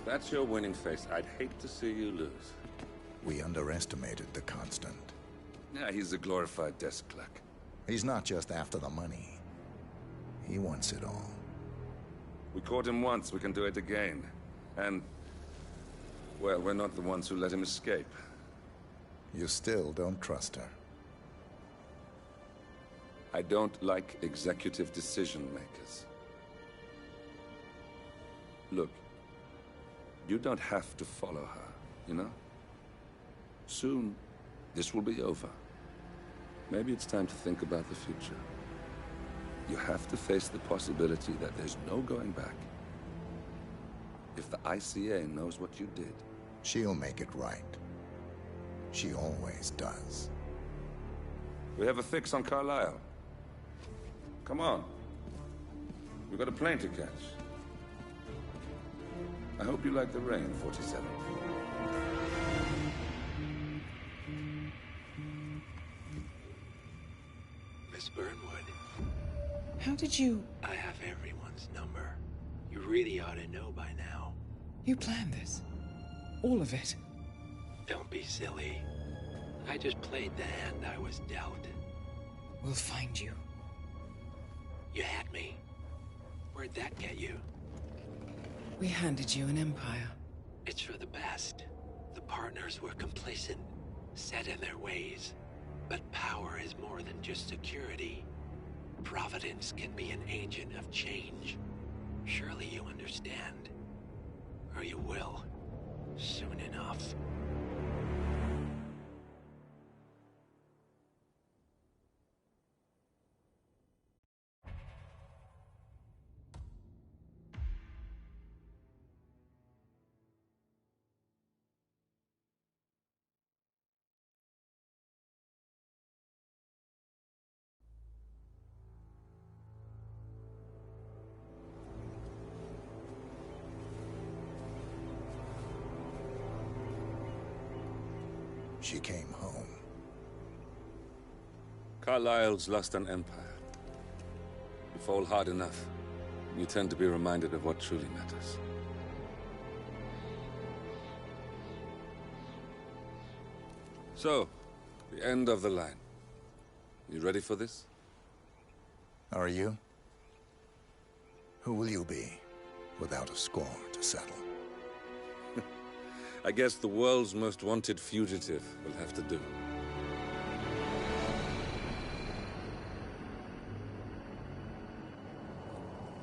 that's your winning face, I'd hate to see you lose. We underestimated the Constant. Yeah, he's a glorified desk clerk. He's not just after the money. He wants it all. We caught him once, we can do it again. And, well, we're not the ones who let him escape. You still don't trust her. I don't like executive decision makers. Look, you don't have to follow her, you know? Soon, this will be over. Maybe it's time to think about the future. You have to face the possibility that there's no going back. If the ICA knows what you did... She'll make it right. She always does. We have a fix on Carlisle. Come on. We've got a plane to catch. I hope you like the rain, 47. Miss Burnwood. How did you... I have everyone's number. You really ought to know by now. You planned this? All of it? Don't be silly. I just played the hand I was dealt. We'll find you. You had me. Where'd that get you? We handed you an empire. It's for the best. The partners were complacent, set in their ways. But power is more than just security. Providence can be an agent of change. Surely you understand. Or you will. Soon enough. She came home. Carlisle's lost an empire. You fall hard enough, you tend to be reminded of what truly matters. So, the end of the line. You ready for this? Are you? Who will you be, without a score to settle? I guess the world's most wanted fugitive will have to do.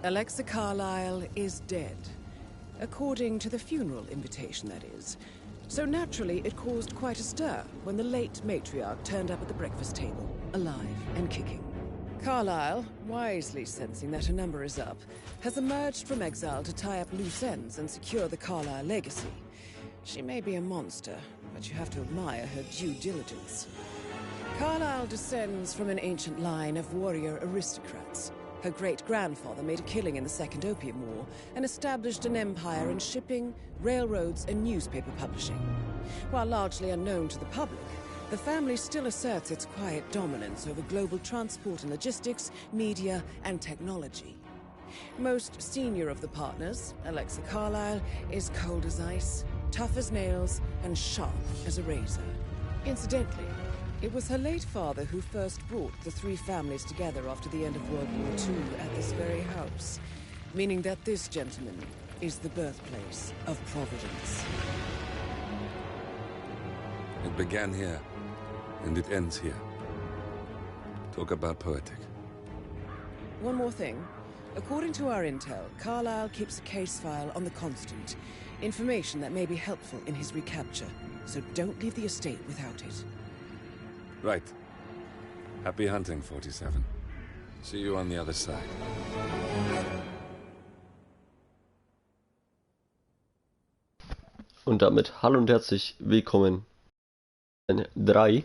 Alexa Carlisle is dead. According to the funeral invitation, that is. So naturally, it caused quite a stir when the late matriarch turned up at the breakfast table, alive and kicking. Carlisle, wisely sensing that her number is up, has emerged from exile to tie up loose ends and secure the Carlisle legacy. She may be a monster, but you have to admire her due diligence. Carlisle descends from an ancient line of warrior aristocrats. Her great-grandfather made a killing in the Second Opium War and established an empire in shipping, railroads, and newspaper publishing. While largely unknown to the public, the family still asserts its quiet dominance over global transport and logistics, media, and technology. Most senior of the partners, Alexa Carlisle, is cold as ice, tough as nails, and sharp as a razor. Incidentally, it was her late father who first brought the three families together after the end of World War II at this very house, meaning that this gentleman is the birthplace of Providence. It began here, and it ends here. Talk about poetic. One more thing. According to our intel, Carlisle keeps a case file on the Constant. Information that may be helpful in his recapture, so don't leave the estate without it. Right. Happy hunting, 47. See you on the other side. Und damit hallo und herzlich willkommen in 3.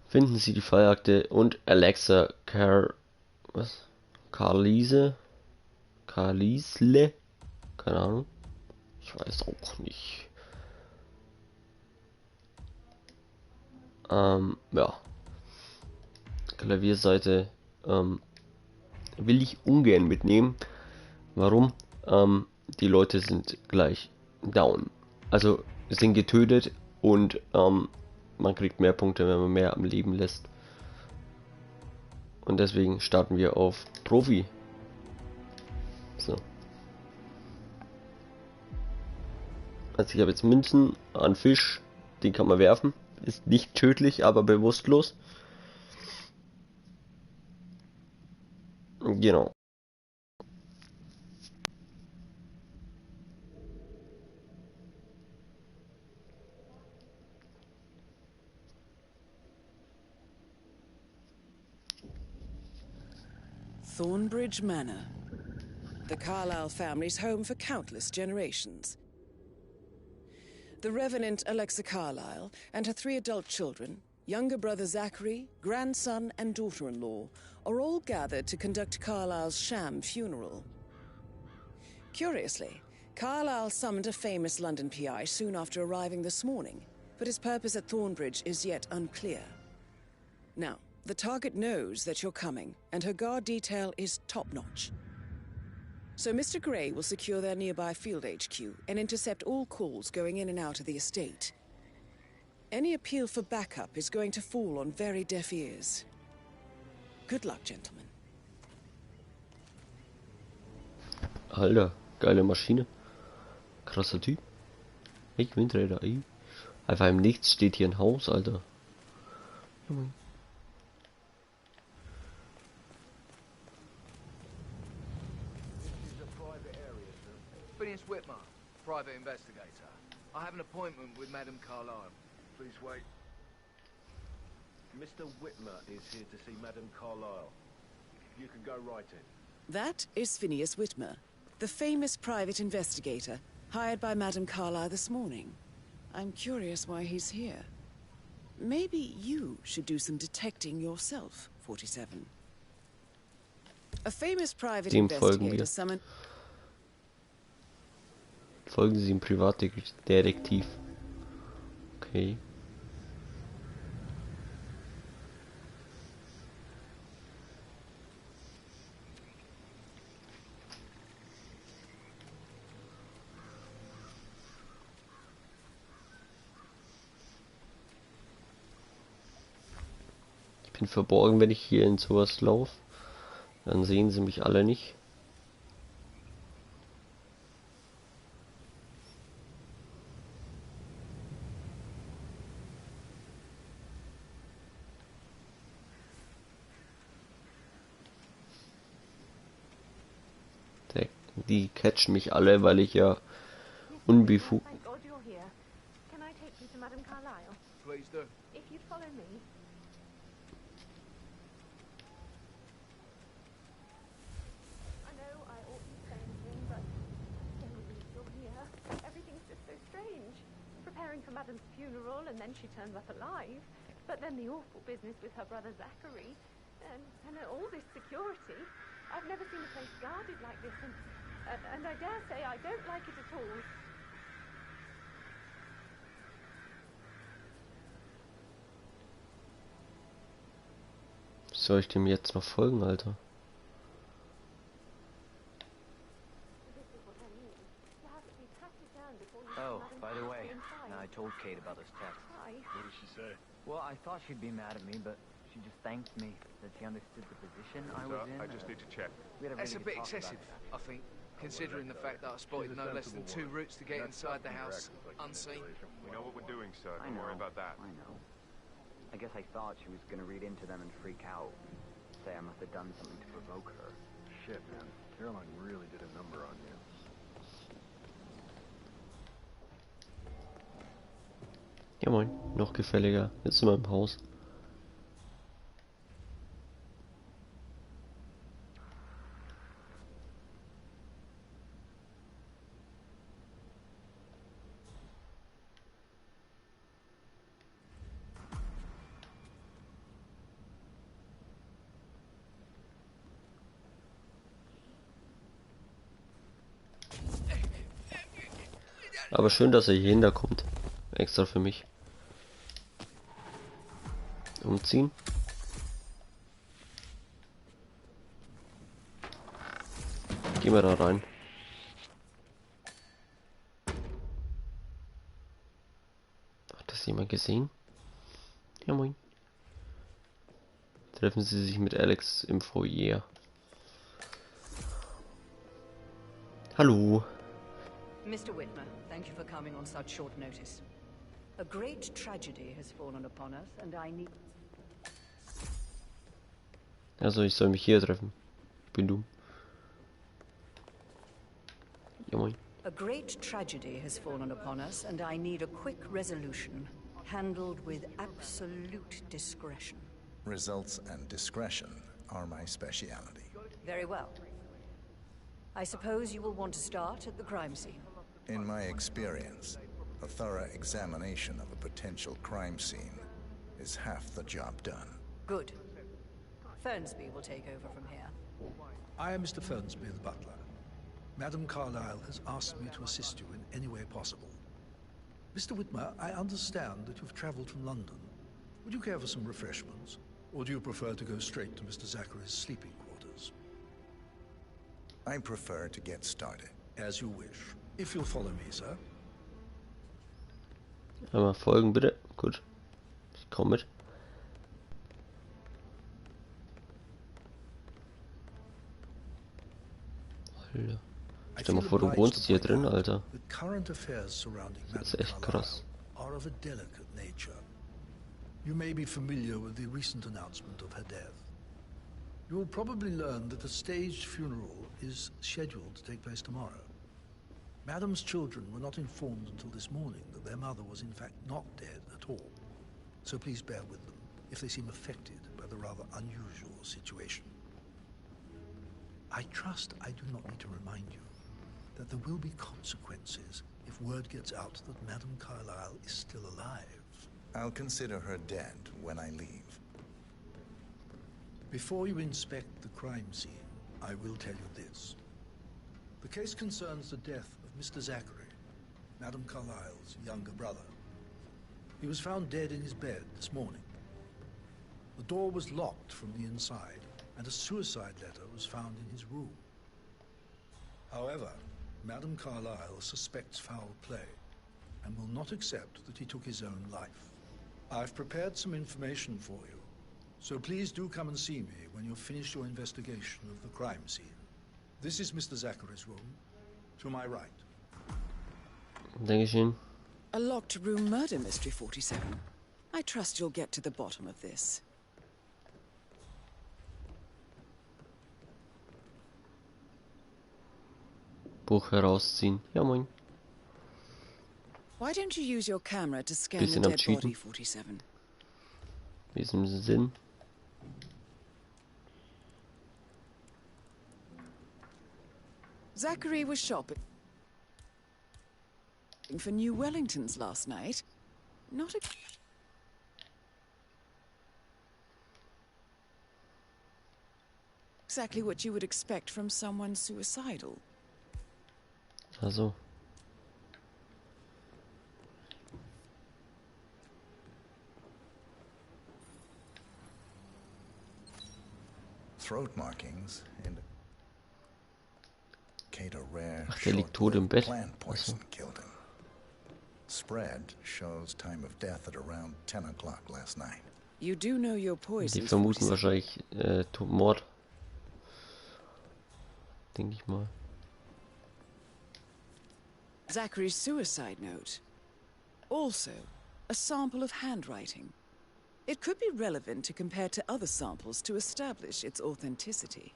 Finden Sie die Feuerakte und Alexa Carlisle? Keine Ahnung. Ich weiß auch nicht. Ja. Klavierseite will ich ungern mitnehmen. Warum? die Leute sind gleich down. Also sind getötet und man kriegt mehr Punkte, wenn man mehr am Leben lässt. Und deswegen starten wir auf Profi. So. Also ich habe jetzt Münzen an Fisch, den kann man werfen. Ist nicht tödlich, aber bewusstlos. Genau. Thornbridge Manor. The Carlyle family's home for countless generations. The Revenant Alexa Carlyle and her 3 adult children, younger brother Zachary, grandson and daughter-in-law, are all gathered to conduct Carlyle's sham funeral. Curiously, Carlyle summoned a famous London PI soon after arriving this morning, but his purpose at Thornbridge is yet unclear. Now, the target knows that you're coming, and her guard detail is top-notch. So Mr. Gray will secure their nearby field HQ and intercept all calls going in and out of the estate. Any appeal for backup is going to fall on very deaf ears. Good luck, gentlemen. Alter, geile Maschine. Krasser Typ. Ich Windräder, ey. Einfach im Nichts steht hier ein Haus, Alter. Phineas Whitmer, private investigator. I have an appointment with Madame Carlyle. Please wait. Mr. Whitmer is here to see Madame Carlyle. You can go right in. That is Phineas Whitmer, the famous private investigator hired by Madame Carlyle this morning. I'm curious why he's here. Maybe you should do some detecting yourself, 47. A famous private investigator summoned... Folgen Sie dem Privatdetektiv. Okay. Ich bin verborgen, wenn ich hier in sowas laufe. Dann sehen sie mich alle nicht. Die catchen mich alle, weil ich ja unbefugt... Thank God you're here. Can I take you to Madame Carlyle? Please do. If you'd follow me. I know I oughtn't say anything, but generally you're here. Everything's just so strange. Preparing for Madame's funeral, and then she turns up alive. But then the awful business with her brother Zachary, and all this security. I've never seen a place guarded like this, and I dare say I don't like it at all. Soll ich dem jetzt noch folgen, Alter? Oh, by the way, I told Kate about this text. Hi. What did she say? Well, I thought she'd be mad at me, but she just thanked me that she understood the position I was in. I just need to check. That's a bit excessive, I think, considering the fact that I spotted no less than 2 routes to get inside the house, unseen. We know what we're doing, sir. I Don't know, worry about that. I know. I guess I thought she was gonna read into them and freak out. Say I must have done something to provoke her. Shit, man. Caroline really did a number on you. Ja moin, noch gefälliger. Jetzt sind wir im Haus. Aber schön, dass er hier hinterkommt. Extra für mich. Umziehen. Gehen wir da rein. Alex jemand gesehen? Ja, moin. Treffen Sie sich mit Alex im Foyer. Hallo. Mr. Whitmer, thank you for coming on such short notice. A great tragedy has fallen upon us, and I need... Also, ich soll mich hier treffen. Bin dumm. Ja, moin. A great tragedy has fallen upon us, and I need a quick resolution, handled with absolute discretion. Results and discretion are my speciality. Very well. I suppose you will want to start at the crime scene. In my experience, a thorough examination of a potential crime scene is half the job done. Good. Fernsby will take over from here. I am Mr. Fernsby, the butler. Madame Carlyle has asked me to assist you in any way possible. Mr. Whitmer, I understand that you've traveled from London. Would you care for some refreshments? Or do you prefer to go straight to Mr. Zachary's sleeping quarters? I prefer to get started. As you wish. If you'll follow me, sir. Einmal folgen, bitte. Gut. Ich komme mit. Alter. Stell dir mal vor, du wohnst hier drin, Alter. Das ist echt krass. Are of a delicate nature. You may be familiar with the recent announcement of her death. You will probably learn that a staged funeral is scheduled to take place tomorrow. Madame's children were not informed until this morning that their mother was in fact not dead at all. So please bear with them if they seem affected by the rather unusual situation. I trust I do not need to remind you that there will be consequences if word gets out that Madame Carlyle is still alive. I'll consider her dead when I leave. Before you inspect the crime scene, I will tell you this. The case concerns the death of Mr. Zachary, Madame Carlyle's younger brother. He was found dead in his bed this morning. The door was locked from the inside, and a suicide letter was found in his room. However, Madame Carlyle suspects foul play and will not accept that he took his own life. I've prepared some information for you, so please do come and see me when you've finished your investigation of the crime scene. This is Mr. Zachary's room, to my right. Dankeschön. A locked room murder mystery, 47. I trust you'll get to the bottom of this. Buch herausziehen. Ja, moin. Why don't you use your camera to scan Bisschen the am dead Cheaten. body, 47? Wie ist im Sinn? Zachary was shopping for new Wellingtons last night. Not exactly what you would expect from someone suicidal. Also. Throat markings indicate a rare Ach, der liegt tot im Bett. plant Achso. poison killed him. Spread shows time of death at around 10 o'clock last night. You do know your poison. Die vermuten wahrscheinlich Mord. Denke ich mal. Zachary's suicide note. Also, a sample of handwriting. It could be relevant to compare to other samples to establish its authenticity.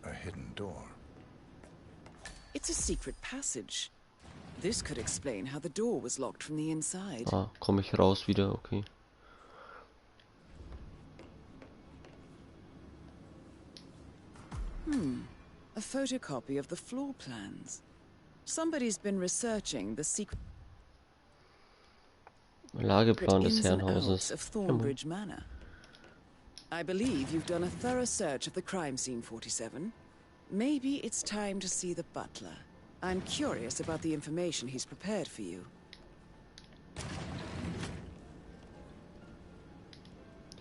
A hidden door. It's a secret passage. This could explain how the door was locked from the inside. Ah, komme ich raus wieder, okay. A photocopy of the floor plans. Somebody's been researching the secret Lageplan des ins and outs Herrenhauses. of Thornbridge Manor. I believe you've done a thorough search of the crime scene, 47. Maybe it's time to see the butler. I'm curious about the information he's prepared for you.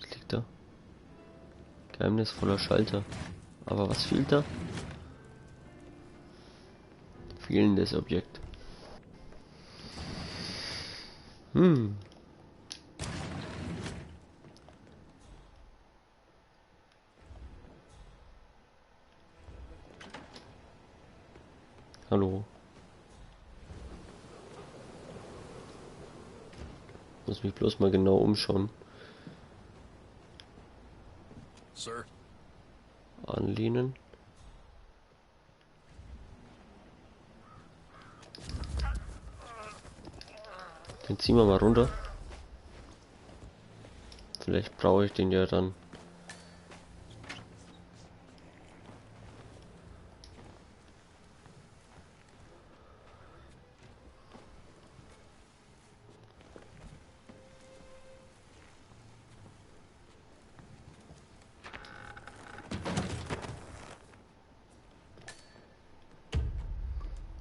Was liegt da? Geheimnisvoller Schalter. Aber was fehlt da? Fehlendes Objekt. Hallo. Muss mich bloß mal genau umschauen. Sir? Anlehnen. Den ziehen wir mal runter. Vielleicht brauche ich den ja dann.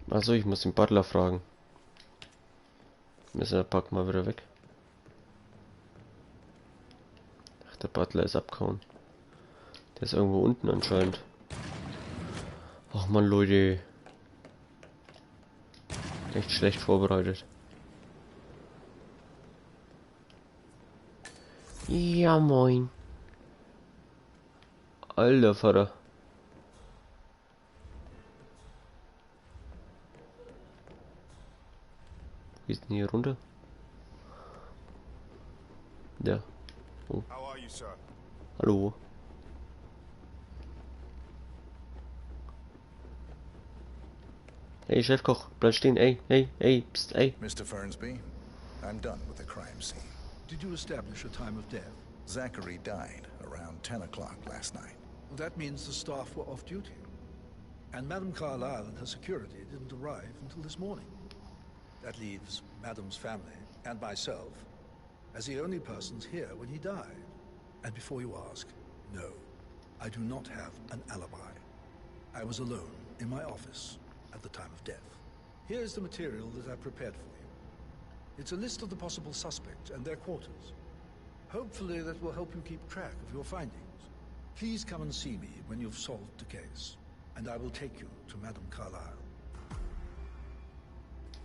Also ich muss den Butler fragen. Müssen wir packen mal wieder weg. Ach, der Butler ist abgehauen. Der ist irgendwo unten anscheinend. Ach man, Leute. Echt schlecht vorbereitet. Ja, moin. Alter Vater. Wie ist denn hier runter? Ja. Oh. Hallo. Hey, Chefkoch, bleib stehen, ey, pst, ey. Mr. Fernsby, I'm done with the crime scene. Did you establish a time of death? Zachary died around 10 o'clock last night. Well, that means the staff were off duty. And Madame Carlyle and her security didn't arrive until this morning. That leaves Madame's family and myself as the only persons here when he died. And before you ask, no, I do not have an alibi. I was alone in my office at the time of death. Here is the material that I prepared for you. It's a list of the possible suspects and their quarters. Hopefully that will help you keep track of your findings. Please come and see me when you've solved the case, and I will take you to Madame Carlyle.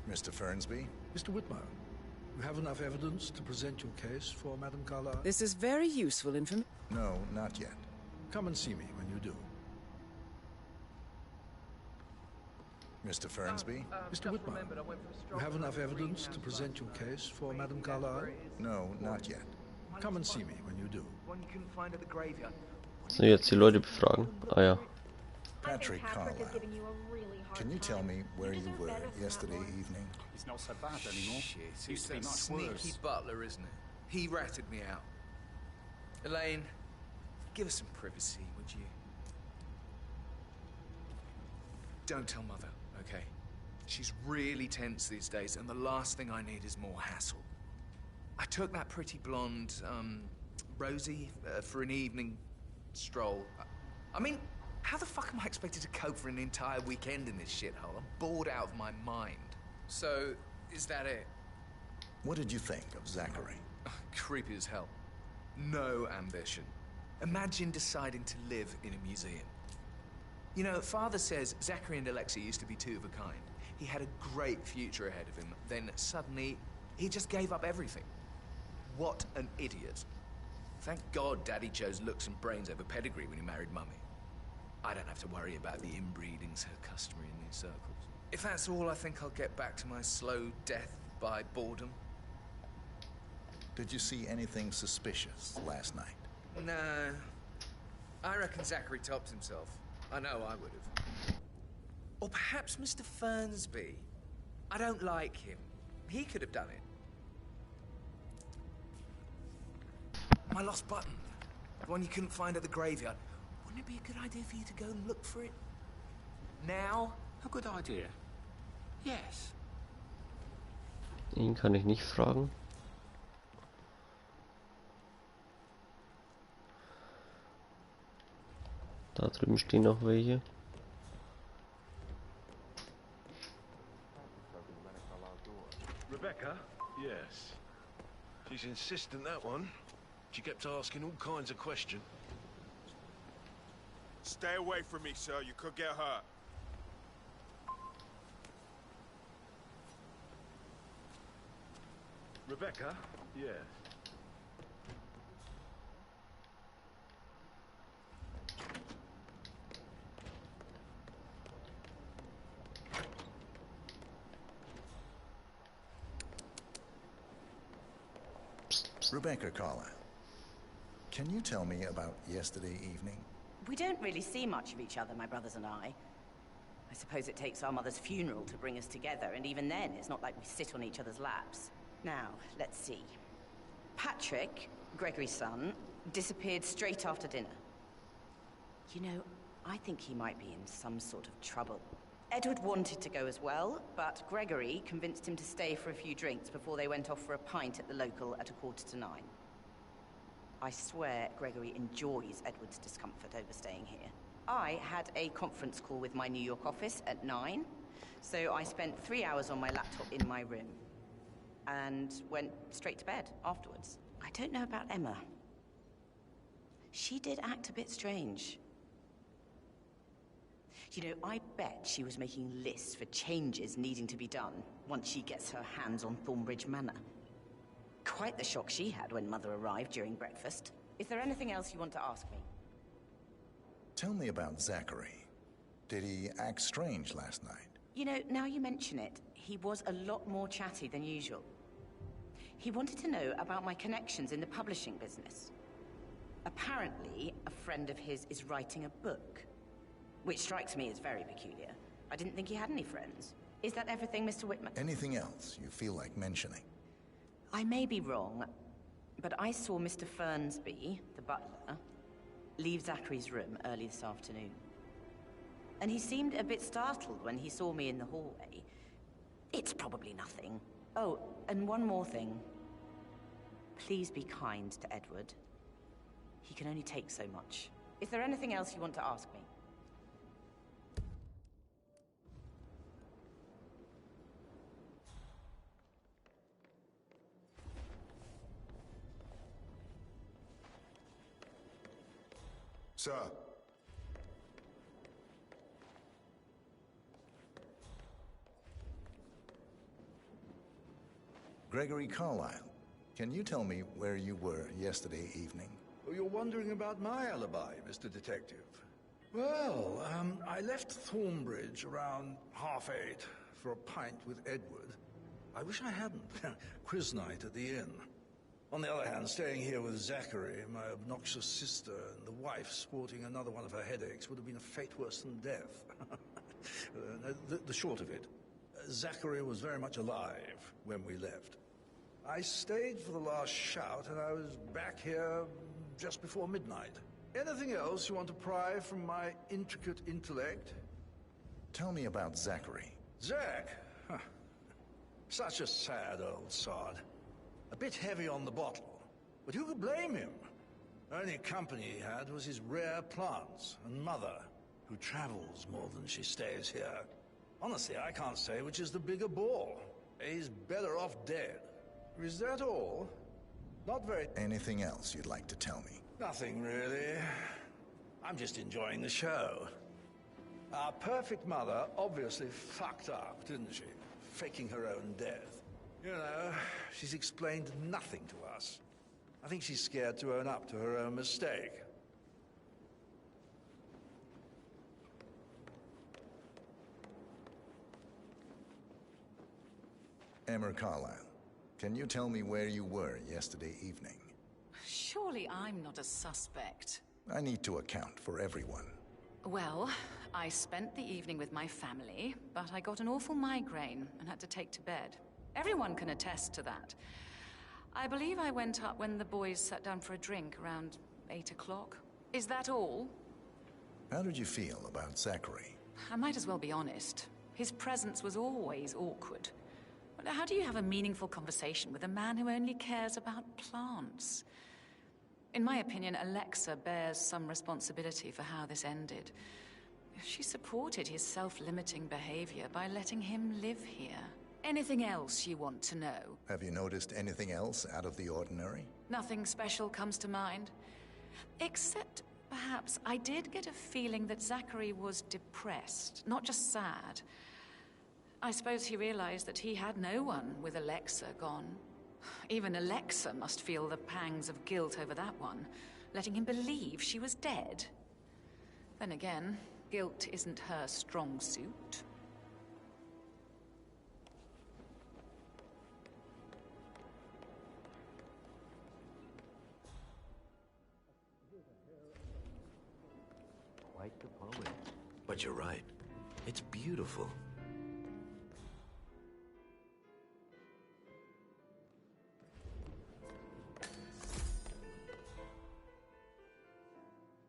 Mr. Fernsby? Mr. Whitmer, you have enough evidence to present your case for Madame Carlyle? This is very useful information. No, not yet. Come and see me when you do. Mr. Fernsby? Mr. Whitmer, you have enough evidence to present your case for Madame Carlyle? No, not yet. Come and see me when you do. So, jetzt die Leute befragen. Ah ja. Patrick Carlyle, can you tell me where you were yesterday evening? He's not so bad anymore. Shit, Used it's to be that much sneaky worse. butler, isn't it? He ratted me out. Elaine, give us some privacy, would you? Don't tell Mother, okay? She's really tense these days, and the last thing I need is more hassle. I took that pretty blonde, Rosie, for an evening stroll. I mean, how the fuck am I expected to cope for an entire weekend in this shithole? I'm bored out of my mind. So, is that it? What did you think of Zachary? Creepy as hell. No ambition. Imagine deciding to live in a museum. You know, Father says Zachary and Alexei used to be two of a kind. He had a great future ahead of him. Then suddenly, he just gave up everything. What an idiot. Thank God Daddy chose looks and brains over pedigree when he married Mummy. I don't have to worry about the inbreeding so customary in these circles. If that's all, I think I'll get back to my slow death by boredom. Did you see anything suspicious last night? No. I reckon Zachary topped himself. I know I would have. Or perhaps Mr. Fernsby. I don't like him. He could have done it. My lost button. The one you couldn't find at the graveyard. Wouldn't it be a good idea for you to go and look for it? Now? A good idea. Yes. Ihn kann ich nicht fragen. Da drüben stehen noch welche. Rebecca? Yes. She's insistent, that one. She kept asking all kinds of questions. Stay away from me, sir. You could get hurt. Rebecca? Yes. Rebecca Carlyle, can you tell me about yesterday evening? We don't really see much of each other, my brothers and I. I suppose it takes our mother's funeral to bring us together, and even then, it's not like we sit on each other's laps. Now, let's see. Patrick, Gregory's son, disappeared straight after dinner. You know, I think he might be in some sort of trouble. Edward wanted to go as well, but Gregory convinced him to stay for a few drinks before they went off for a pint at the local at 8:45. I swear Gregory enjoys Edward's discomfort over staying here. I had a conference call with my New York office at 9, so I spent 3 hours on my laptop in my room and went straight to bed afterwards. I don't know about Emma. She did act a bit strange. You know, I bet she was making lists for changes needing to be done once she gets her hands on Thornbridge Manor. Quite the shock she had when Mother arrived during breakfast. Is there anything else you want to ask me? Tell me about Zachary. Did he act strange last night? You know, now you mention it, he was a lot more chatty than usual. He wanted to know about my connections in the publishing business. Apparently, a friend of his is writing a book, which strikes me as very peculiar. I didn't think he had any friends. Is that everything, Mr. Whitman? Anything else you feel like mentioning? I may be wrong, but I saw Mr. Fernsby, the butler, leave Zachary's room early this afternoon. And he seemed a bit startled when he saw me in the hallway. It's probably nothing. Oh, and one more thing. Please be kind to Edward. He can only take so much. Is there anything else you want to ask me? Sir. Gregory Carlyle, can you tell me where you were yesterday evening? Oh, you're wondering about my alibi, Mr. Detective. Well, I left Thornbridge around 8:30 for a pint with Edward. I wish I hadn't. Quiz night at the inn. On the other hand, staying here with Zachary, my obnoxious sister, and the wife sporting another one of her headaches would have been a fate worse than death. The short of it, Zachary was very much alive when we left. I stayed for the last shout, and I was back here just before midnight. Anything else you want to pry from my intricate intellect? Tell me about Zachary. Zach? Huh. Such a sad old sod. A bit heavy on the bottle, but who could blame him? Only company he had was his rare plants and Mother, who travels more than she stays here. Honestly, I can't say which is the bigger bore. He's better off dead. Is that all? Not very... Anything else you'd like to tell me? Nothing, really. I'm just enjoying the show. Our perfect mother obviously fucked up, didn't she? Faking her own death. You know, she's explained nothing to us. I think she's scared to own up to her own mistake. Emma Carlyle, can you tell me where you were yesterday evening? Surely I'm not a suspect. I need to account for everyone. Well, I spent the evening with my family, but I got an awful migraine and had to take to bed. Everyone can attest to that. I believe I went up when the boys sat down for a drink around 8 o'clock. Is that all? How did you feel about Zachary? I might as well be honest. His presence was always awkward. But how do you have a meaningful conversation with a man who only cares about plants? In my opinion, Alexa bears some responsibility for how this ended. She supported his self-limiting behavior by letting him live here. Anything else you want to know? Have you noticed anything else out of the ordinary? Nothing special comes to mind. Except perhaps, I did get a feeling that Zachary was depressed, not just sad. I suppose he realized that he had no one with Alexa gone. Even Alexa must feel the pangs of guilt over that one, letting him believe she was dead. Then again, guilt isn't her strong suit. Quite the poet. But you're right. It's beautiful.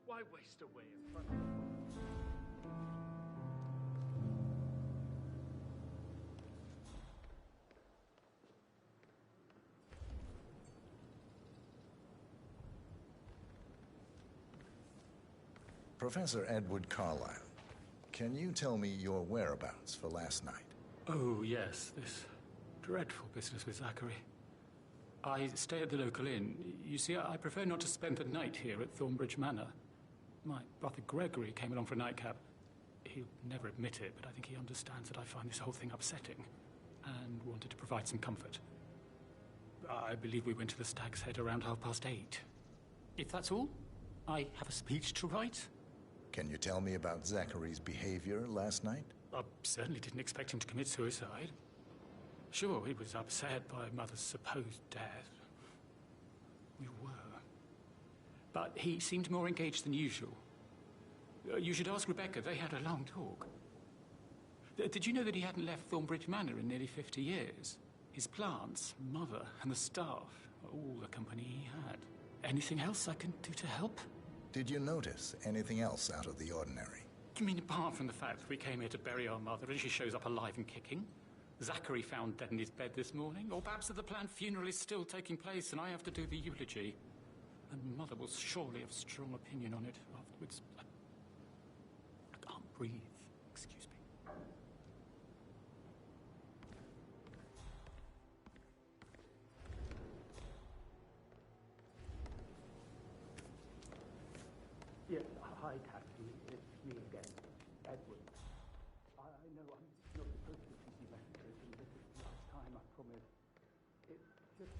Why waste away in front of Professor Edward Carlyle, can you tell me your whereabouts for last night? Oh, yes, this dreadful business with Zachary. I stay at the local inn. You see, I prefer not to spend the night here at Thornbridge Manor. My brother Gregory came along for a nightcap. He'll never admit it, but I think he understands that I find this whole thing upsetting and wanted to provide some comfort. I believe we went to the Stag's Head around 8:30. If that's all, I have a speech to write. Can you tell me about Zachary's behavior last night? I certainly didn't expect him to commit suicide. Sure, he was upset by Mother's supposed death. We were. But he seemed more engaged than usual. You should ask Rebecca. They had a long talk. Did you know that he hadn't left Thornbridge Manor in nearly 50 years? His plants, Mother, and the staff, all the company he had. Anything else I can do to help? Did you notice anything else out of the ordinary? You mean apart from the fact that we came here to bury our mother and she shows up alive and kicking? Zachary found dead in his bed this morning? Or perhaps that the planned funeral is still taking place and I have to do the eulogy? And Mother will surely have strong opinion on it afterwards. I can't breathe. Excuse me. Yeah, hi, Taxi. It's me again, Edward. I know I'm not supposed to send you messages, and this is the last time, I promise. It's just...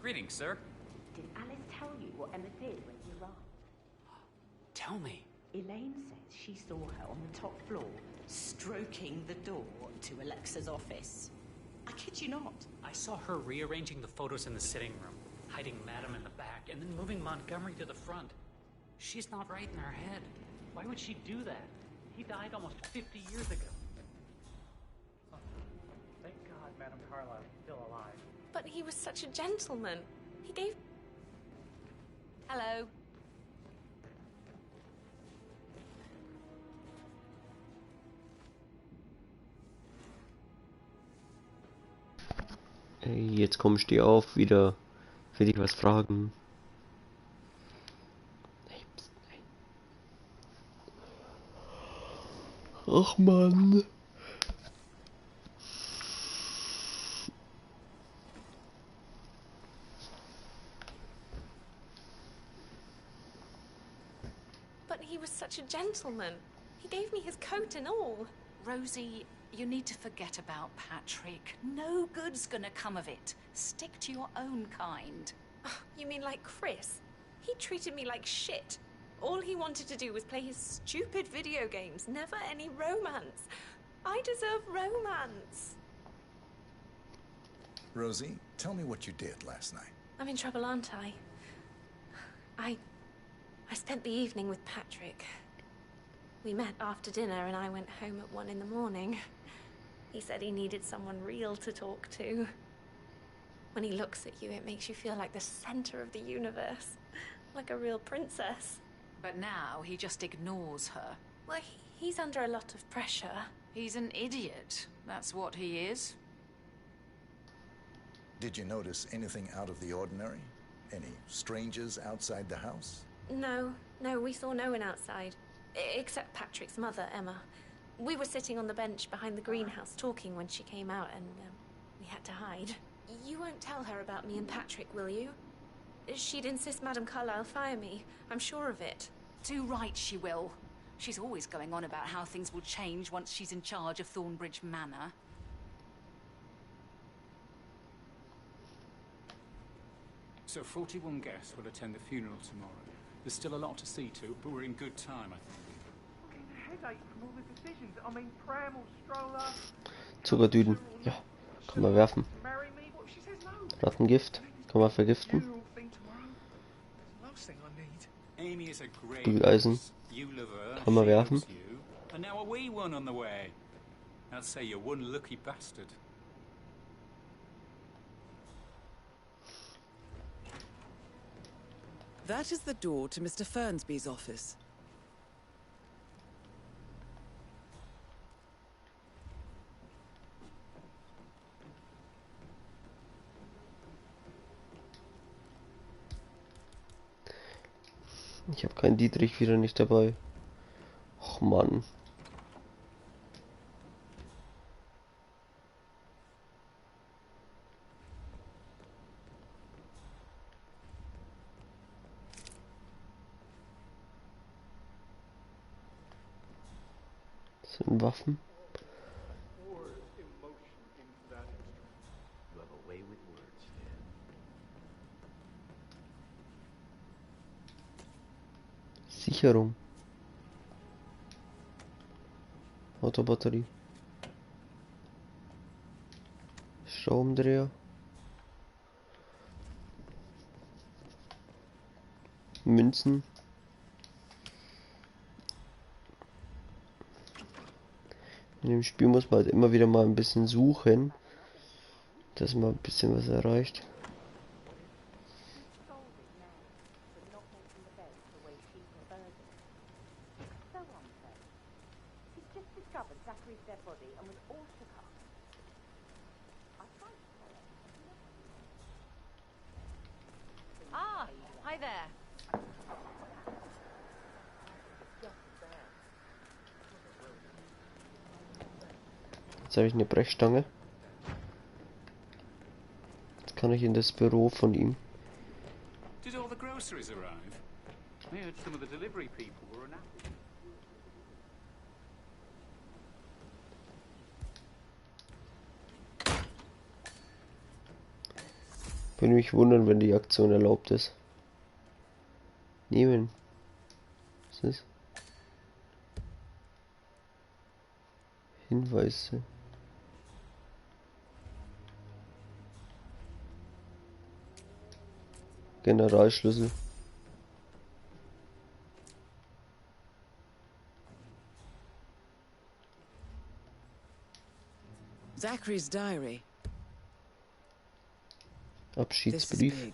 Greetings, sir. Did Alice tell you what Emma did when you arrived? Tell me. Elaine says she saw her on the top floor, stroking the door to Alexa's office. I kid you not. I saw her rearranging the photos in the sitting room, hiding Madam in the back, and then moving Montgomery to the front. She's not right in her head. Why would she do that? He died almost 50 years ago. Thank God Madame Carlisle is still alive. But he was such a gentleman. He gave... Hello. Jetzt komm, steh auf, wieder. Will ich was fragen? Nee, pst, nee. Ach Mann. But he was such a gentleman. He gave me his coat and all. Rosie, you need to forget about Patrick. No good's gonna come of it. Stick to your own kind. You mean like Chris? He treated me like shit. All he wanted to do was play his stupid video games, never any romance. I deserve romance. Rosie, tell me what you did last night. I'm in trouble, aren't I? I spent the evening with Patrick. We met after dinner and I went home at 1 in the morning. He said he needed someone real to talk to. When he looks at you, it makes you feel like the center of the universe. Like a real princess. But now he just ignores her. Well, he's under a lot of pressure. He's an idiot. That's what he is. Did you notice anything out of the ordinary? Any strangers outside the house? No, we saw no one outside. Except Patrick's mother, Emma. We were sitting on the bench behind the greenhouse talking when she came out and we had to hide. You won't tell her about me and Patrick, will you? She'd insist Madame Carlyle fire me. I'm sure of it. Too right she will. She's always going on about how things will change once she's in charge of Thornbridge Manor. So 41 guests will attend the funeral tomorrow. There's still a lot to see to, but we're in good time, I think. Headache from all the decisions. I mean, pram or stroller. Zuckerdüden. Ja, kann man werfen. Marry me? What if she says no? Rattengift. Kann man vergiften. Last thing I need. Amy is a great Bügeleisen. You love her. Kann man She werfen. loves you. And now a wee one on the way. I'd say you're one lucky bastard. That is the door to Mr. Fernsby's office. Ich habe keinen Dietrich wieder nicht dabei. Och Mann. Das sind Waffen. Sicherung. Autobatterie. Schraubendreher. Münzen. In dem Spiel muss man halt immer wieder mal ein bisschen suchen, dass man ein bisschen was erreicht. Ah, hi there. Jetzt habe ich eine Brechstange. Jetzt kann ich in das Büro von ihm. Did all the groceries arrive? I heard some of the delivery people were unhappy. Würde mich wundern, wenn die Aktion erlaubt ist. Nehmen. Was ist? Hinweise. Generalschlüssel. Zachary's diary. This is Abschiedsbrief. big.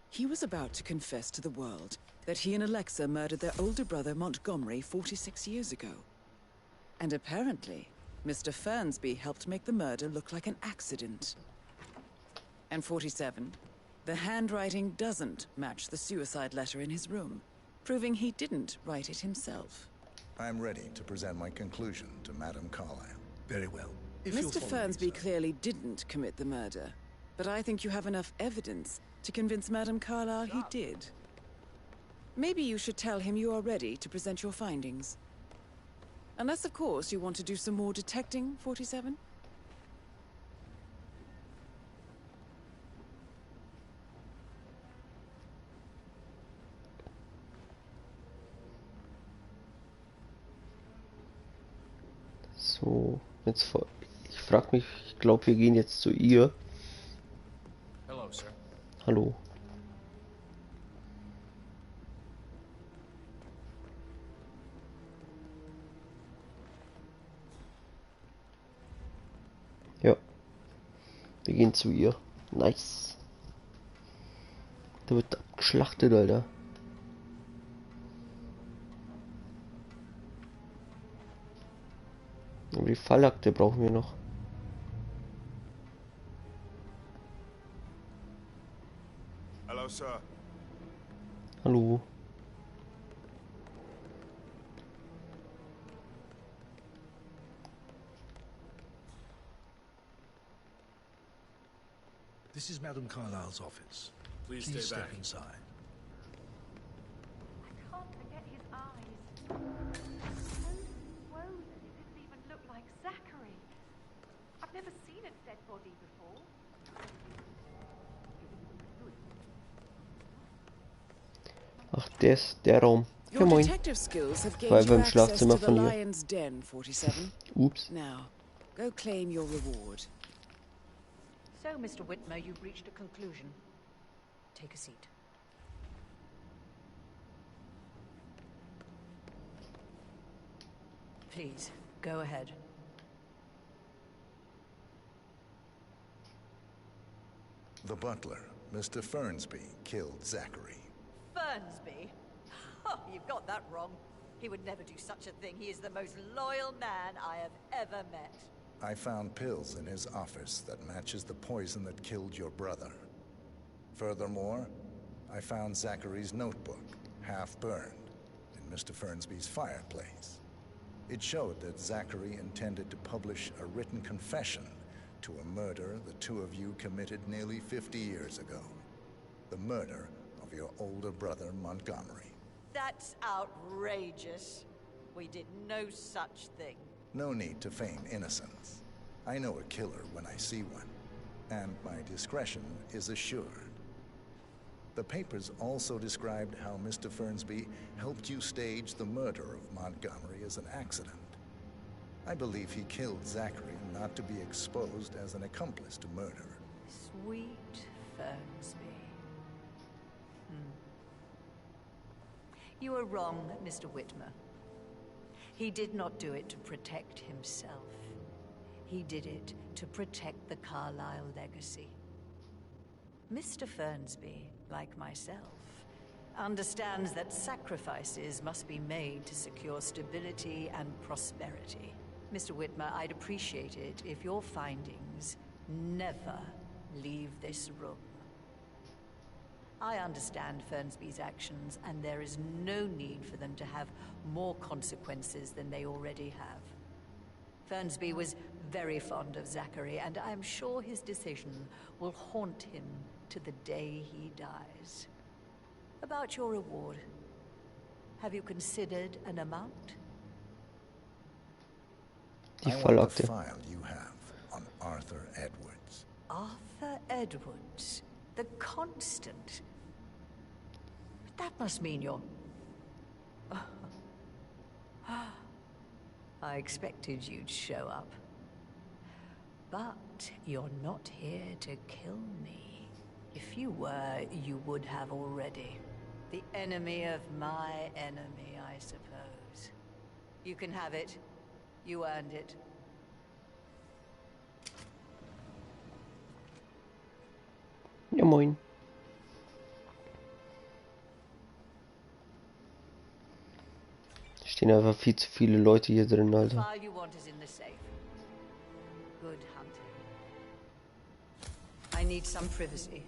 He was about to confess to the world that he and Alexa murdered their older brother Montgomery 46 years ago. And apparently, Mr. Fernsby helped make the murder look like an accident. And 47, the handwriting doesn't match the suicide letter in his room, proving he didn't write it himself. I'm ready to present my conclusion to Madame Carlyle. Very well. If you'll Mr. follow me, Fernsby sir. clearly didn't commit the murder, but I think you have enough evidence to convince Madame Carlyle he did. Maybe you should tell him you are ready to present your findings. Unless, of course, you want to do some more detecting, 47? So, jetzt ich frage mich, ich glaube, wir gehen jetzt zu ihr. Hello, sir. Hallo. Ja. Wir gehen zu ihr. Nice. Da wird abgeschlachtet, Alter. Aber die Fallakte brauchen wir noch. Hello, sir. Hallo. This is Madame Carlyle's office. Please Please stay step back. inside. I can't forget his eyes. So swollen it didn't even look like Zachary. I've never seen a dead body before. Ach, der Raum. Ja, Your moin. detective skills have War gained you beim access Schlafzimmer to the von ihr. Lion's Den, 47. Oops. Now, go claim your reward. So, Mr. Whitmer, you've reached a conclusion. Take a seat. Please, go ahead. The butler, Mr. Fernsby, killed Zachary. Fernsby? Oh, you've got that wrong. He would never do such a thing. He is the most loyal man I have ever met. I found pills in his office that matches the poison that killed your brother. Furthermore, I found Zachary's notebook, half burned, in Mr. Fernsby's fireplace. It showed that Zachary intended to publish a written confession to a murder the two of you committed nearly 50 years ago. The murder of your older brother, Montgomery. That's outrageous. We did no such thing. No need to feign innocence. I know a killer when I see one, and my discretion is assured. The papers also described how Mr. Fernsby helped you stage the murder of Montgomery as an accident. I believe he killed Zachary not to be exposed as an accomplice to murder. Sweet Fernsby. You are wrong, Mr. Whitmer. He did not do it to protect himself. He did it to protect the Carlyle legacy. Mr. Fernsby, like myself, understands that sacrifices must be made to secure stability and prosperity. Mr. Whitmer, I'd appreciate it if your findings never leave this room. I understand Fernsby's actions, and there is no need for them to have more consequences than they already have. Fernsby was very fond of Zachary, and I'm sure his decision will haunt him to the day he dies. About your reward, have you considered an amount? I want the file you have on Arthur Edwards. Arthur Edwards, the Constant. That must mean you're... I expected you'd show up. But you're not here to kill me. If you were, you would have already. The enemy of my enemy, I suppose. You can have it. You earned it. Ja, moin. Stehen einfach viel zu viele Leute hier drin, The Alter. file you want is in the safe. Good hunting. I need some privacy.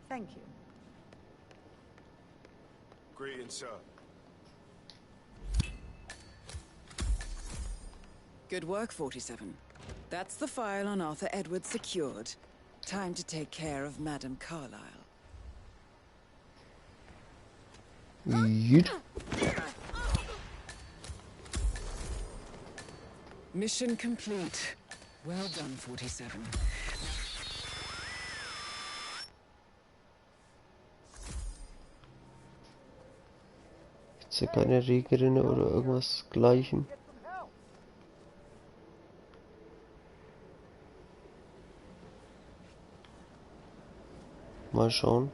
Thank you. Greetings, sir. Good work, 47. That's the file on Arthur Edwards secured. Time to take care of Madame Carlyle. Jut. Mission complete. Well done, 47. Gibt's hier keine Regerin oder irgendwas gleichem? Mal schauen.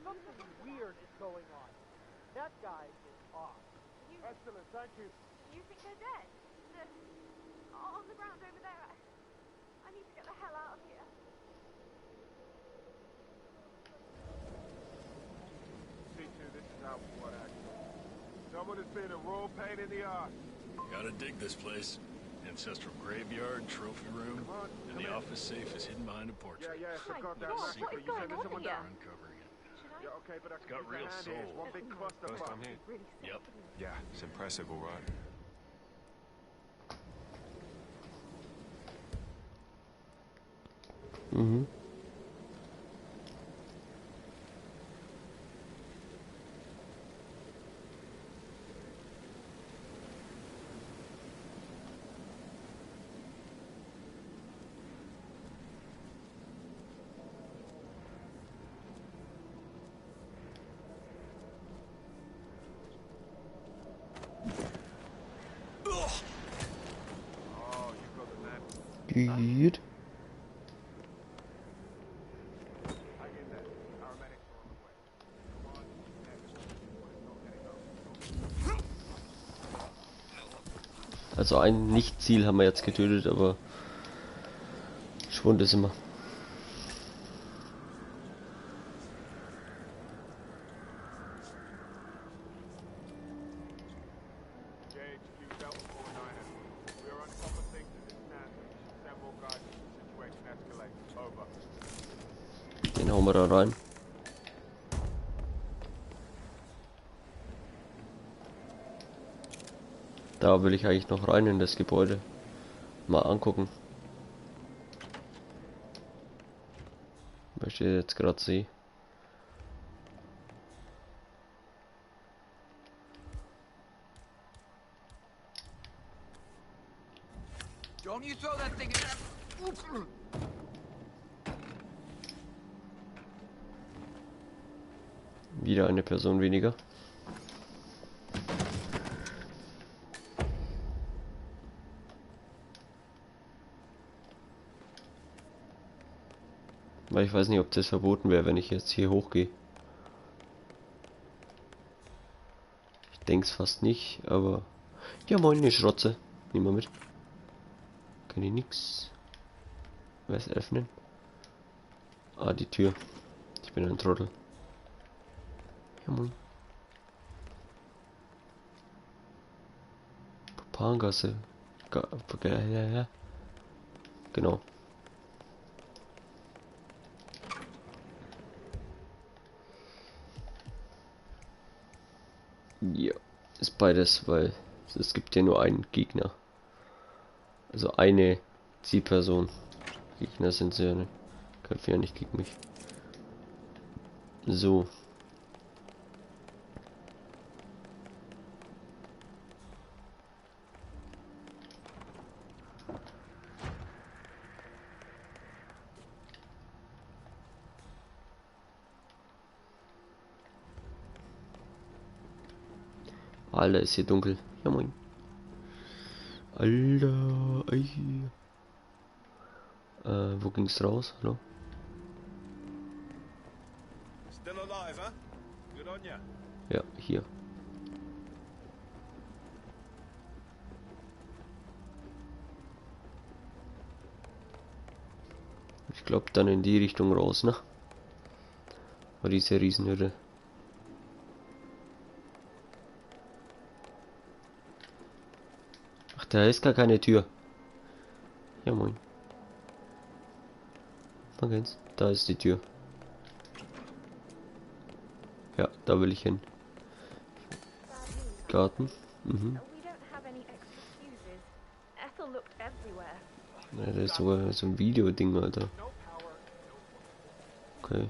Something weird is going on. That guy is off. Excellent, thank you. You think they're dead? On the ground over there. I need to get the hell out of here. C2, this is how what actually. Someone has been a roll pain in the ass. Gotta dig this place. Ancestral graveyard, trophy room, and the office safe is hidden behind a portrait. Yeah, so got that God, what is going on here? Uncovering it. Yeah, okay, but It's got real soul. one big cluster First time here? Yep. Yeah, it's impressive, all right. Mhm. Gut. Also ein Nicht-Ziel haben wir jetzt getötet, aber Schwund ist immer. Den hauen wir da rein. Da will ich eigentlich noch rein in das Gebäude. Mal angucken. Was ich jetzt gerade sehe. Don't you throw that thing in. Wieder eine Person weniger. Weil ich weiß nicht, ob das verboten wäre, wenn ich jetzt hier hochgehe. Ich denke es fast nicht, aber... Ja moin, eine Schrotze. Nehmen wir mit. Kann ich nix. Was öffnen? Ah, die Tür. Ich bin ein Trottel. Ja moin. Papangasse. Genau. Ja, ist beides, weil es gibt ja nur einen Gegner. Also eine Zielperson. Gegner sind sie ja nicht. Kämpfen ja nicht gegen mich. So. Alter, ist hier dunkel. Ja moin. Alter, ey. Wo ging's raus? Hallo? Still alive, huh? Good on ya. Ja, hier. Ich glaube dann in die Richtung raus, ne? War diese Riesenhürde. Ach, da ist gar keine Tür. Ja moin. Mal geht's. Da ist die Tür. Ja, da will ich hin. Garten. Mhm. Ja, das ist sogar so ein Videoding, Alter. Okay.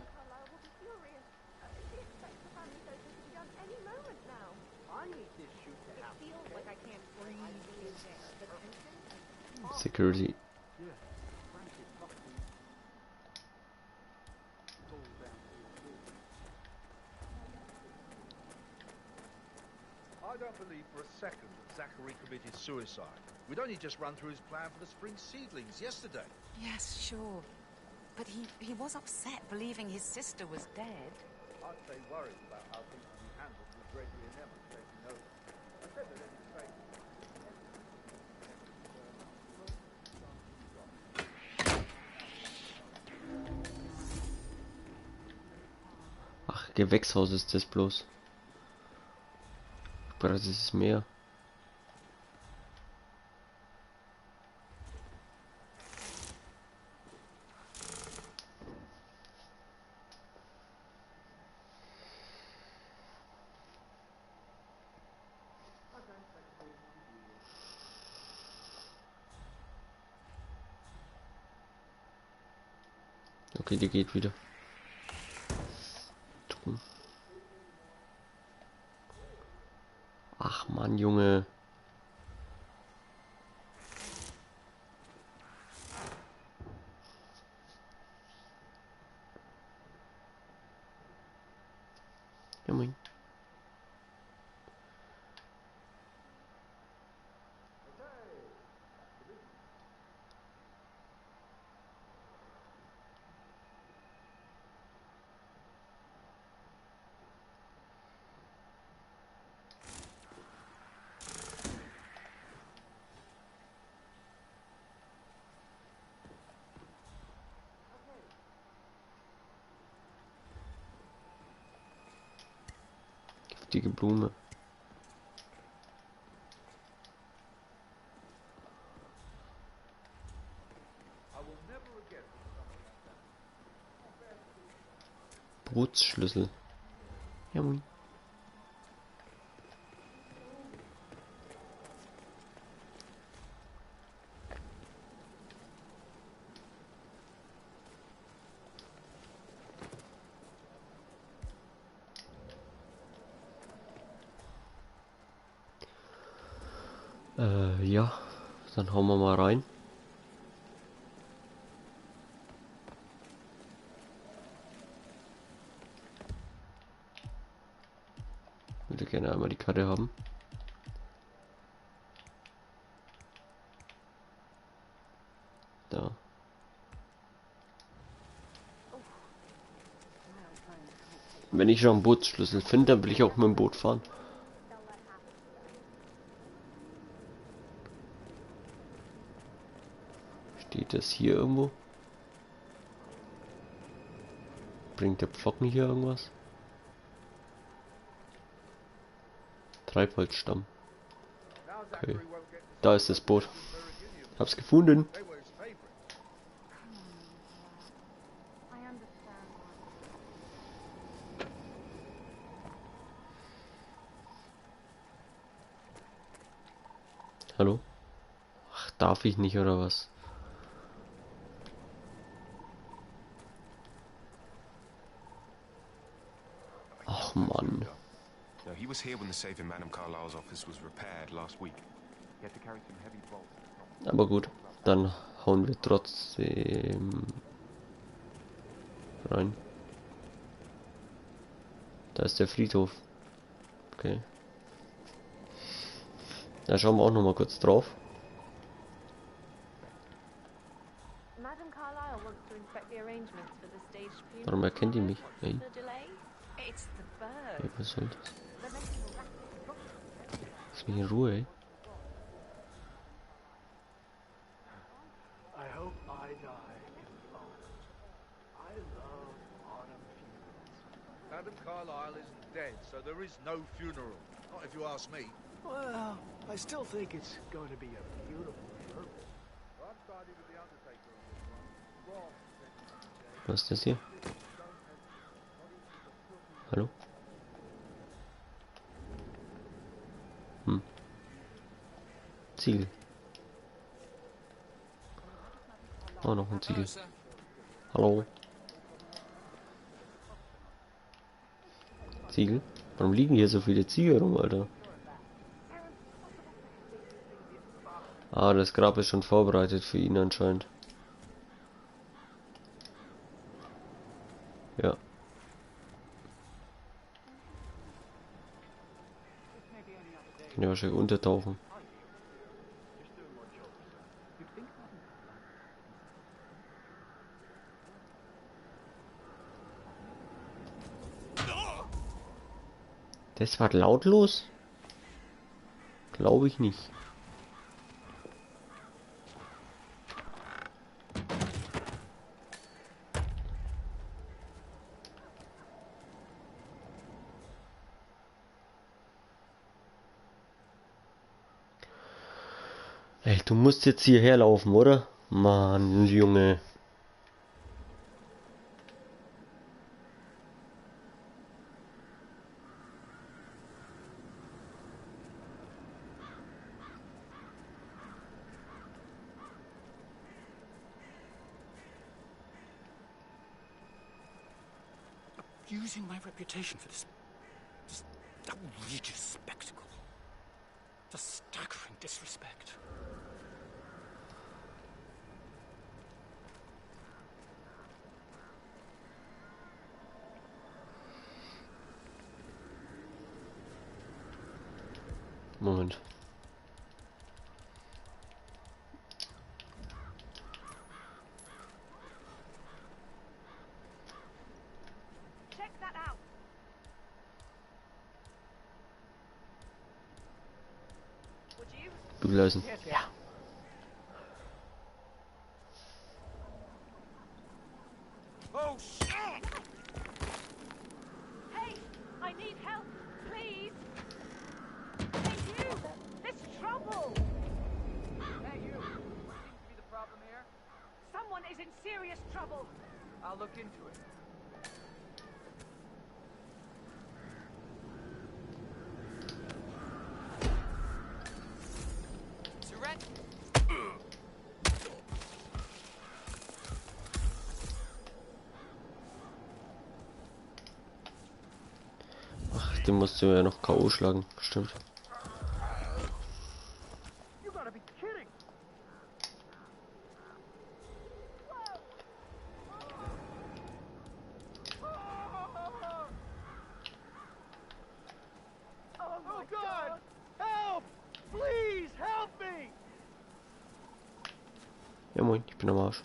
Security. I don't believe for a second that Zachary committed suicide. We'd only just run through his plan for the spring seedlings yesterday. Yes, sure. But he was upset believing his sister was dead. I'd say worried about how things will be handled with Gregory and Emma taking over. I said that any fate. Ach, Gewächshaus ist das bloß. Aber das ist mehr. Okay, die geht wieder. Ach Mann, Junge. Ja, moin. Giftige Blume. Bootsschlüssel. Ja, moin. Ja, dann hauen wir mal rein. Würde gerne einmal die Karte haben. Da. Wenn ich schon einen Bootsschlüssel finde, dann will ich auch mit dem Boot fahren. Steht das hier irgendwo? Bringt der Pflocken hier irgendwas? Treibholzstamm. Okay. Da ist das Boot. Hab's gefunden. Hallo? Ach, darf ich nicht oder was? Ach Mann. No, he was here when the safe in Madame Carlyle's office was repaired last week. He had to carry some heavy bolts. Aber gut, dann hauen wir trotzdem rein. Da ist der Friedhof. Okay. Da schauen wir auch noch mal kurz drauf. Warum erkennt die mich? Hey. Hey, was soll das? Lass mich in Ruhe, ey. I hope I die in Florence. I love autumn funerals. Madame Carlyle isn't dead, so there is no funeral. Not if you ask me. Well, I still think it's going to be a beautiful service. Was ist das hier? Hallo? Ziegel. Oh, noch ein Ziegel. Hallo? Ziegel? Warum liegen hier so viele Ziegel rum, Alter? Ah, das Grab ist schon vorbereitet für ihn anscheinend. Ja. Kann ja wahrscheinlich untertauchen. Das war lautlos? Glaube ich nicht. Ey, du musst jetzt hierher laufen, oder? Mann, Junge. using my reputation for this outrageous spectacle. The staggering disrespect. Moment. Check that out. Would you? Bügeleisen. Ja. Oh shit! Hey, I need help, please. Hey, you! There's trouble! Hey, you! What seems to be the problem here? Someone is in serious trouble. I'll look into it. Ach, den musst du ja noch K.O. schlagen, stimmt. You gotta be kidding! Oh God! Help! Please help me! Ja moin, ich bin am Arsch.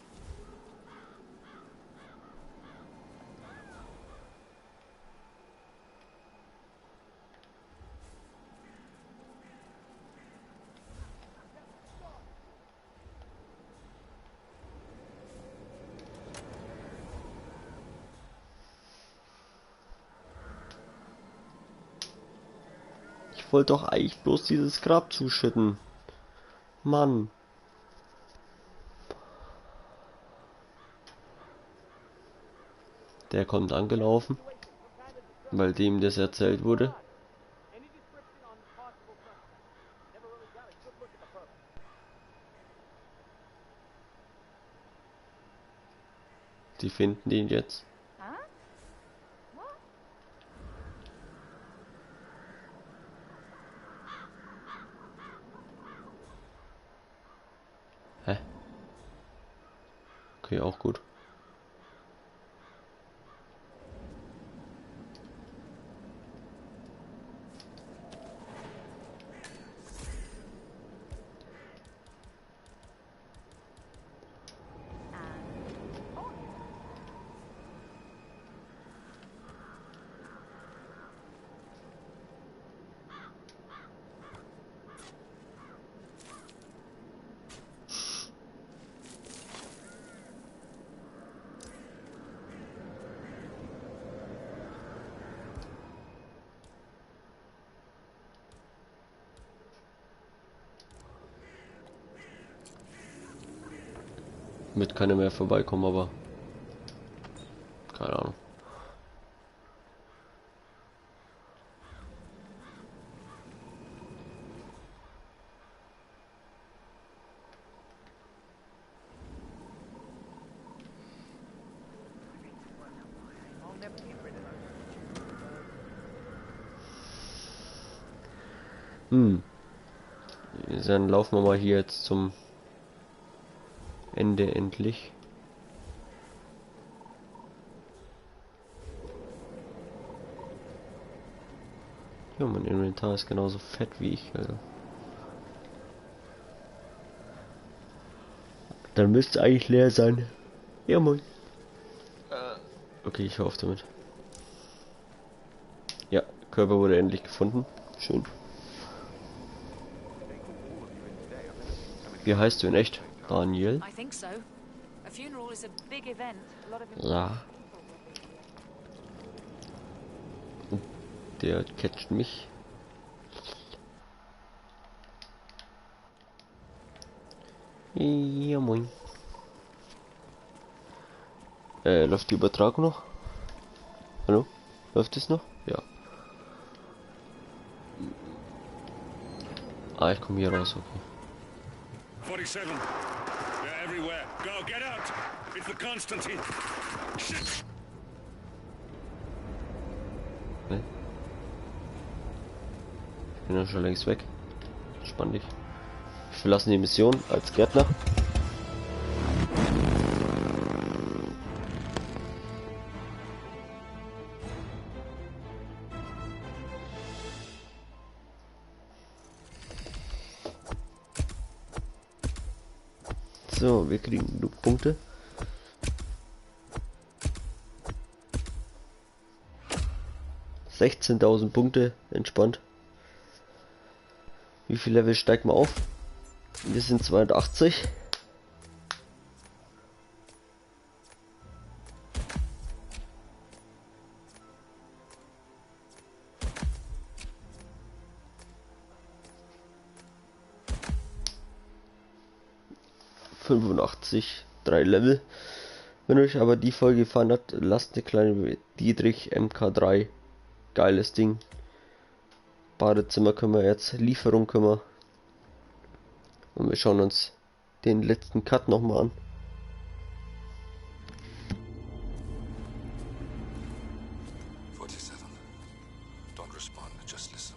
Ich wollte doch eigentlich bloß dieses Grab zuschütten. Mann. Der kommt angelaufen, weil dem das erzählt wurde. Die finden ihn jetzt. Hä? Okay, auch gut. Mit keiner mehr vorbeikommen, aber keine Ahnung. Dann laufen wir mal hier jetzt zum Ende endlich. Ja, mein Inventar ist genauso fett wie ich, also. Dann müsste eigentlich leer sein. Ja, moin. Okay, ich höre auf damit. Ja, Körper wurde endlich gefunden. Schön. Wie heißt du in echt? Daniel? I think so. A funeral is a big event. A lot of Ja. Der catcht mich. Ja, moin. Läuft die Übertragung noch? Hallo? Läuft es noch? Ja. Ah, ich komme hier raus, okay. 47. They're everywhere. Go, get out! It's the Constantine. Shit! Ich bin ja schon längst weg. Spannend. Wir verlassen die Mission als Gärtner. So, wir kriegen genug Punkte. $16.000 Punkte, entspannt. Wie viel Level steigt man auf? Wir sind 82. ...85, 3 Level. Wenn euch aber die Folge gefallen hat, lasst eine kleine Dietrich MK3. Geiles Ding. Badezimmer können wir jetzt, Lieferung können wir. Und wir schauen uns den letzten Cut nochmal an. Don't respond, just listen.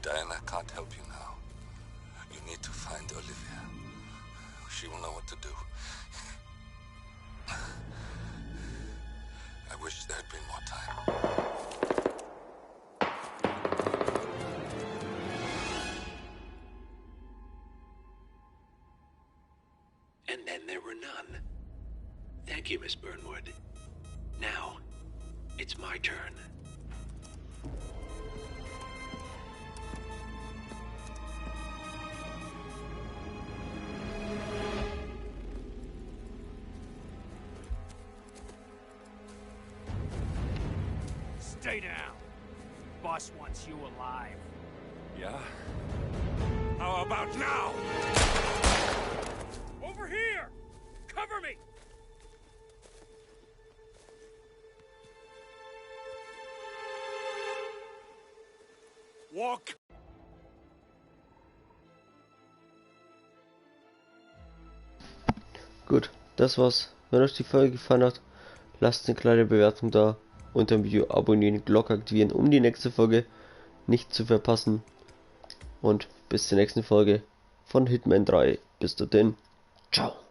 Diana can't help you now. You need to find Olivia. She will know what to do. I wish there had been more time. And then there were none. Thank you, Miss Burnwood. Now, it's my turn. Stay down. Boss wants you alive. Yeah? How about now? Over here! Cover me! Walk! Gut, das war's. Wenn euch die Folge gefallen hat, lasst eine kleine Bewertung da. Unter dem Video abonnieren, Glocke aktivieren, um die nächste Folge nicht zu verpassen. Und bis zur nächsten Folge von Hitman 3. Bis dahin. Ciao.